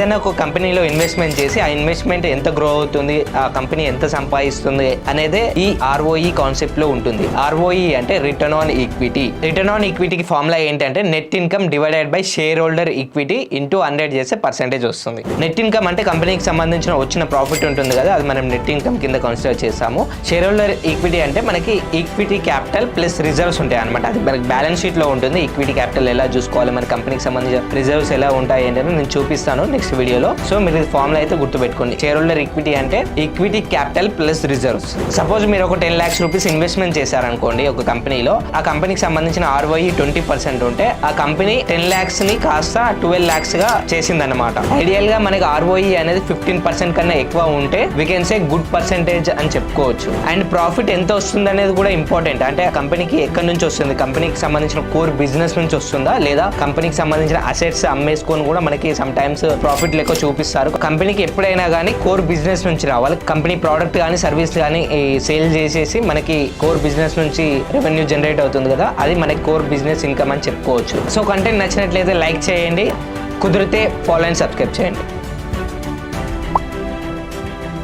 ఏదైనా ఒక కంపెనీలో ఇన్వెస్ట్మెంట్ చేసి ఆ ఇన్వెస్ట్మెంట్ ఎంత గ్రో అవుతుంది, ఆ కంపెనీ ఎంత సంపాదిస్తుంది అనేదే ఈ ROE కాన్సెప్ట్ లో ఉంటుంది. ROE అంటే return on equity. Return on ఈక్విటీకి ఫార్ములా ఏంటంటే net income divided by shareholder equity into 100 చేస్తే పర్సెంటేజ్ వస్తుంది. నెట్ ఇన్కమ్ అంటే కంపెనీకి సంబంధించిన వచ్చిన ప్రాఫిట్ ఉంటుంది కదా, అది మనం నెట్ ఇన్కమ్ కింద కన్సిడర్ చేస్తాము. షేర్ హోల్డర్ ఈక్విటీ అంటే మనకి ఈక్విటీ క్యాపిటల్ ప్లస్ రిజర్వ్స్ ఉంటాయి అనమాట. అది మనకి బ్యాలెన్స్ షీట్ లో ఉంటుంది. ఈక్విటీ క్యాపిటల్ ఎలా చూసుకోవాలి, మన కంపెనీకి సంబంధించిన రిజర్వ్స్ ఎలా ఉంటాయి ఏంటని నేను చూపిస్తాను నెక్స్ట్ వీడియోలో. సో మీరు ఈ ఫార్ములా అయితే గుర్తుపెట్టుకోండి. షేర్ హోల్డర్ ఈక్విటీ అంటే equity capital plus reserves. Suppose మీరు ఒక 10 lakhs రూపీస్ ఇన్వెస్ట్మెంట్ చేశారనుకోండి ఒక కంపెనీలో, ఆ కంపెనీకి సంబంధించిన ROE 20% ఉంటే ఆ కంపెనీ 10 lakhs ని కాస్త 12 lakhs గా చేసిందన్నమాట. ఐడియల్ గా మనకి ROE అనేది 15% కన్నా ఎక్కువ ఉంటే we can say good percentage అని చెప్పుకోవచ్చు. అండ్ ప్రాఫిట్ ఎంత వస్తుంది అనేది కూడా ఇంపార్టెంట్. అంటే ఆ కంపెనీకి ఎక్కడి నుంచి వస్తుంది, కంపెనీకి సంబంధించిన కోర్ బిజినెస్ నుంచి వస్తుందా, లేదా కంపెనీకి సంబంధించిన అసెట్స్ అమ్మేసుకొని కూడా మనకి సమ్ టైమ్స్ ప్రాఫిట్ లెక్క చూపిస్తారు. కంపెనీకి ఎప్పుడైనా కానీ కోర్ బిజినెస్ నుంచి రావాలి. కంపెనీ ప్రోడక్ట్ కానీ సర్వీస్ కానీ సేల్ చేసేసి మనకి కోర్ బిజినెస్ నుంచి రెవెన్యూ జనరేట్ అవుతుంది కదా, అది మనకి కోర్ బిజినెస్ ఇన్కమ్ అని చెప్పుకోవచ్చు. సో కంటెంట్ నచ్చినట్లయితే లైక్ చేయండి, కుదిరితే ఫాలో అండ్ సబ్స్క్రైబ్ చేయండి.